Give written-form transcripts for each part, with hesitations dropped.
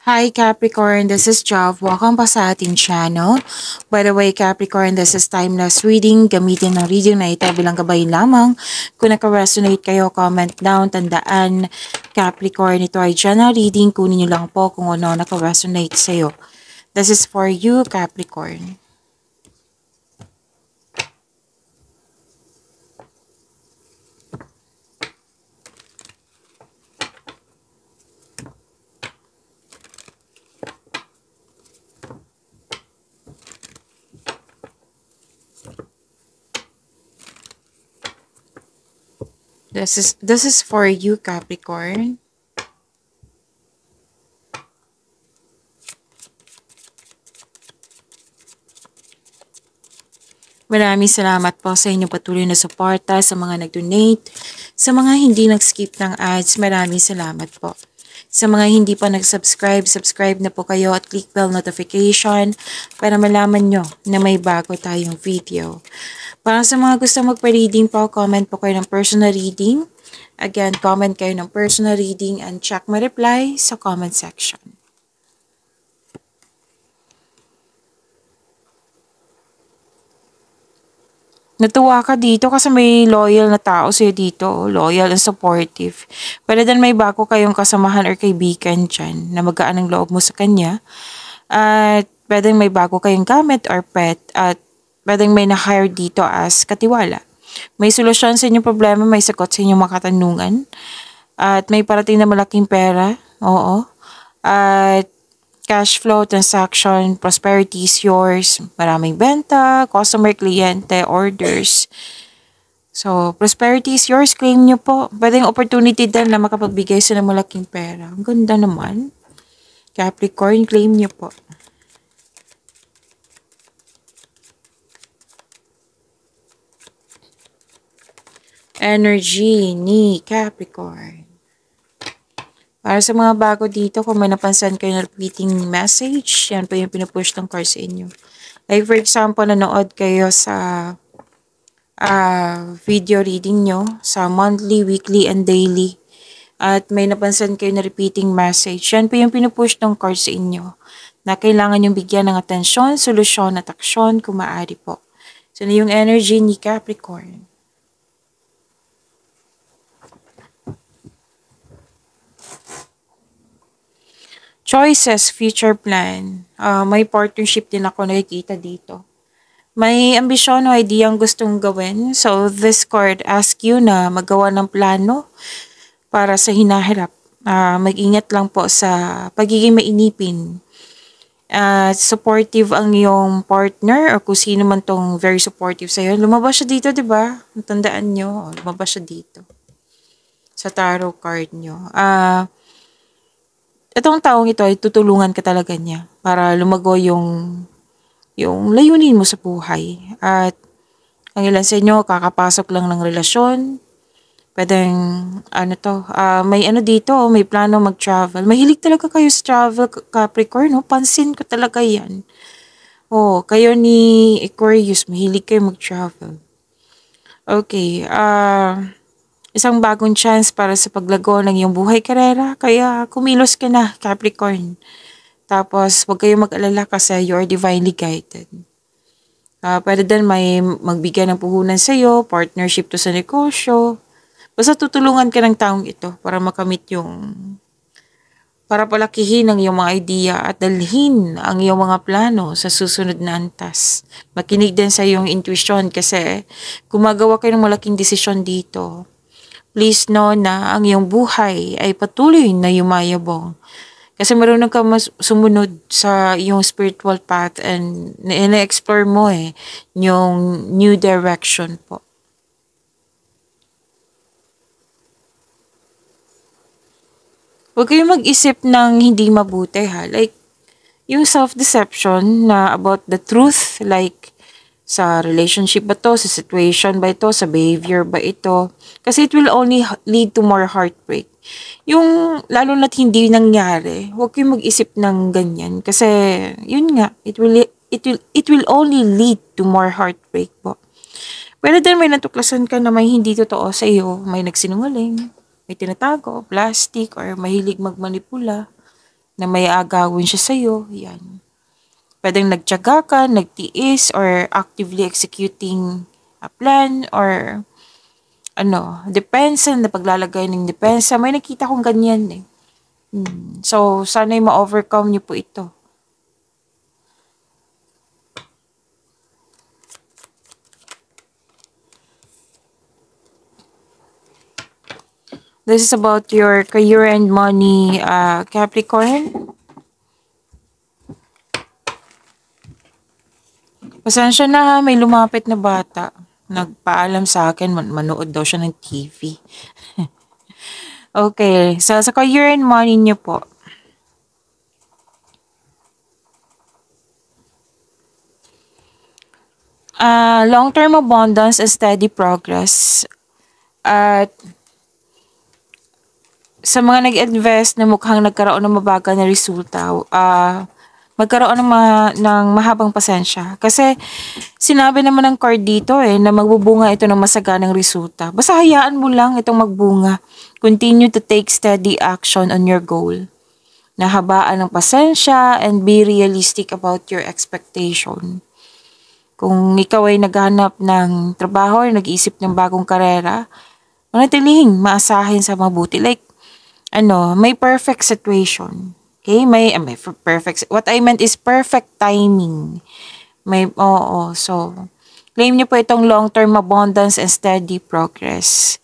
Hi Capricorn, this is Jav. Welcome pa sa ating channel. By the way, Capricorn, this is timeless reading. Gamitin ng reading na ito bilang gabay lamang. Kung naka-resonate kayo, comment down. Tandaan, Capricorn, ito ay general reading. Kunin nyo lang po kung ano naka-resonate sa'yo. This is for you, Capricorn. This is for you, Capricorn. Maraming salamat po sa inyong patuloy na suporta, sa mga nag-donate, sa mga hindi nag-skip ng ads, maraming salamat po. Sa mga hindi pa nag-subscribe, subscribe na po kayo at click bell notification para malaman nyo na may bago tayong video. Para sa mga gusto magpa-reading po, comment po kayo ng personal reading. Again, comment kayo ng personal reading and check my reply sa comment section. Natuwa ka dito kasi may loyal na tao sa'yo dito. Loyal and supportive. Pwede din may bago kayong kasamahan or kaibigan dyan na magaan ang loob mo sa kanya. At pwedeng may bago kayong gamit or pet. At pwedeng may na-hire dito as katiwala. May solusyon sa inyong problema, may sagot sa inyong mga katanungan. At may parating na malaking pera. Oo. At cash flow, transaction, prosperity is yours. Maraming benta, customer, kliyente, orders. So, prosperity is yours. Claim nyo po. Pwedeng opportunity din na makapagbigay sa ng malaking pera. Ang ganda naman. Capricorn, claim nyo po. Energy ni Capricorn. Para sa mga bago dito, kung may napansan kayo na repeating message, yan po yung pinupush ng card sa inyo. Like for example, nanood kayo sa video reading nyo sa monthly, weekly, and daily. At may napansan kayo na repeating message. Yan po yung pinupush ng card sa inyo. Na kailangan yung bigyan ng atensyon, solusyon at aksyon kung maaari po. So, na yung energy ni Capricorn. Choices, future plan. May partnership din ako nakikita dito. May ambisyon o idea ang gustong gawin. So, this card asks you na magawa ng plano para sa hinaharap. Mag-ingat lang po sa pagiging mainipin. Supportive ang iyong partner o kung sino man tong very supportive sa'yo. Lumabas siya dito, di ba? Tandaan nyo, lumabas siya dito. Sa tarot card nyo. Itong taong ito ay tutulungan ka talaga niya para lumago yung layunin mo sa buhay. At ang ilan sa inyo, kakapasok lang ng relasyon. Pwedeng, may dito, may plano mag-travel. Mahilig talaga kayo sa travel, Capricorn, no? Pansin ko talaga yan. Kayo ni Aquarius, mahilig kayo mag-travel. Okay, isang bagong chance para sa paglago ng iyong buhay karera. Kaya kumilos ka na, Capricorn. Tapos, huwag kayong mag-alala kasi you are divinely guided. Pwede din may magbigay ng puhunan sa iyo, partnership to sa negosyo. Basta tutulungan ka ng taong ito para makamit para palakihin ang iyong mga idea at dalhin ang iyong mga plano sa susunod na antas. Makinig din sa iyong intuition kasi gumagawa kayo ng malaking desisyon dito. Please know na ang iyong buhay ay patuloy na yumayabong. Kasi marunong ka sumunod sa iyong spiritual path and na-explore mo yung new direction po. Huwag kayong mag-isip ng hindi mabuti ha. Like, yung self-deception na about the truth, like, sa relationship ba to, sa situation ba ito, sa behavior ba ito. Kasi it will only lead to more heartbreak. Yung lalo na't hindi nangyari, huwag kayong mag-isip ng ganyan. Kasi, yun nga, it will only lead to more heartbreak po. Pero din may natuklasan ka na may hindi totoo sa iyo, may nagsinungaling, may tinatago, plastic, or mahilig magmanipula. na may agawin siya sa'yo. Yan. Pwedeng nagtiyaga ka, nagtiis, or actively executing a plan, or depensa, na paglalagay ng depensa. May nakita kong ganyan eh. So, sana'y ma-overcome niyo po ito. This is about your career and money, Capricorn. Pasensya na ha, may lumapit na bata. Nagpaalam sa akin, manood daw siya ng TV. Okay, so sa career and money niyo po. Long-term abundance and steady progress. At sa mga nag-invest na mukhang nagkaroon ng mabagal na resulta, magkaroon ng mahabang pasensya. Kasi sinabi naman ng card dito na magbubunga ito ng masaganang resulta. Basta hayaan mo lang itong magbunga. Continue to take steady action on your goal. Nahabaan ng pasensya and be realistic about your expectation. Kung ikaw ay naghanap ng trabaho or nag-iisip ng bagong karera, manatiling maasahin sa mabuti. Like, may perfect situation. Okay? May perfect, what I meant is perfect timing. So, claim niyo po itong long-term abundance and steady progress.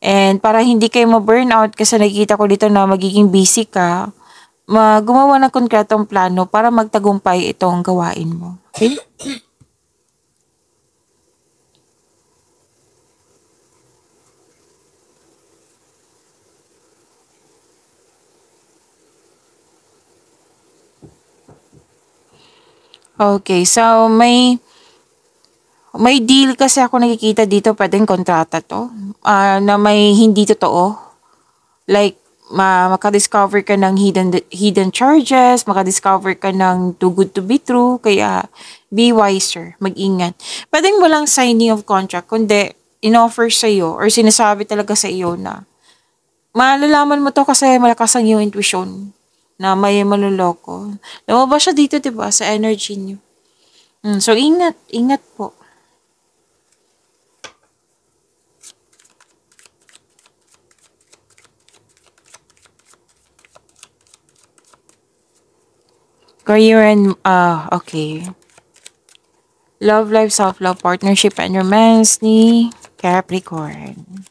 And para hindi kayo ma-burnout, kasi nakikita ko dito na magiging busy ka, gumawa ng konkretong plano para magtagumpay itong gawain mo. Okay? Okay, so may deal kasi ako nakikita dito, pwedeng kontrata to, na may hindi totoo. Like, makadiscover ka ng hidden charges, makadiscover ka ng too good to be true, kaya be wiser, mag-ingat. Pwedeng walang signing of contract, kundi in-offer sa'yo or sinasabi talaga sa iyo na malalaman mo to kasi malakas ang iyong intuition na may maluloko. Lumabas siya dito, diba, sa energy niyo. So, ingat po. Career and, okay. Love life, self-love, partnership, and romance ni Capricorn.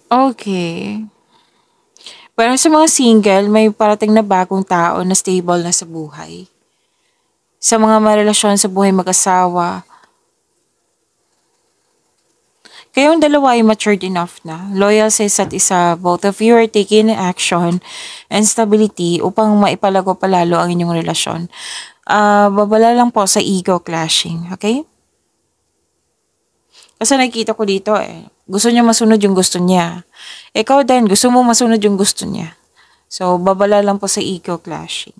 Okay. Pero sa mga single, may parating na bagong tao na stable na sa buhay. Sa mga marelasyon sa buhay mag-asawa, kayong dalawa ay matured enough na, loyal sa isa't isa, both of you are taking action and stability upang maipalago palalo ang inyong relasyon. Babala lang po sa ego clashing, okay? Kasi nakikita ko dito gusto niya masunod yung gusto niya. Ikaw din, gusto mo masunod yung gusto niya. So, babala lang po sa ego clashing.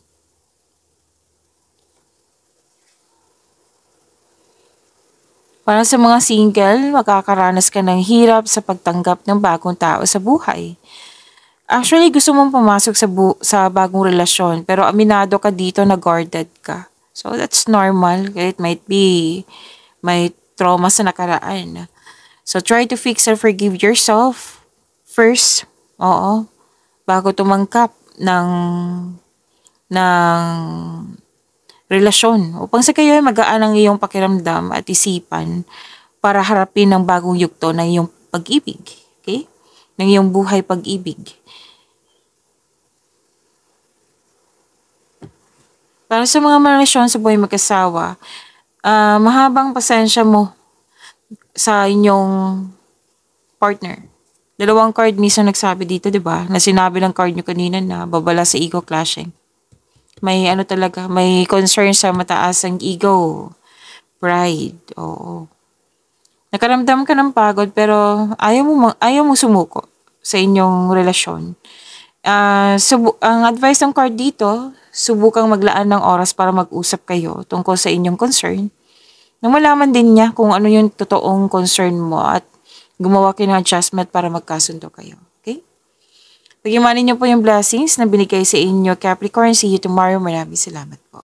Para sa mga single, makakaranas ka ng hirap sa pagtanggap ng bagong tao sa buhay. Actually, gusto mong pumasok sa bagong relasyon, pero aminado ka dito na guarded ka. So, that's normal. It might be may trauma sa nakaraan. So, try to fix and forgive yourself first. Oo. Bago tumangkap ng relasyon. Upang sa kayo ay magaan ang iyong pakiramdam at isipan para harapin ang bagong yugto ng iyong pag-ibig. Okay? Ng iyong buhay pag-ibig. Para sa mga relasyon sa buhay mag-asawa, mahabang pasensya mo sa inyong partner. Dalawang card mismo nagsabi dito, di ba? Na sinabi ng card nyo kanina na babala sa ego clashing. May talaga, may concern sa mataas ang ego. Pride, oo. Nakaramdam ka ng pagod pero ayaw mo sumuko sa inyong relasyon. Ang advice ng card dito, subukang maglaan ng oras para mag-usap kayo tungkol sa inyong concern. Nang malaman din niya kung ano yung totoong concern mo at gumawa kayo ng adjustment para magkasundo kayo. Okay? Pagyamanin niyo po yung blessings na binigay sa inyo, Capricorn. See you tomorrow. Maraming salamat po.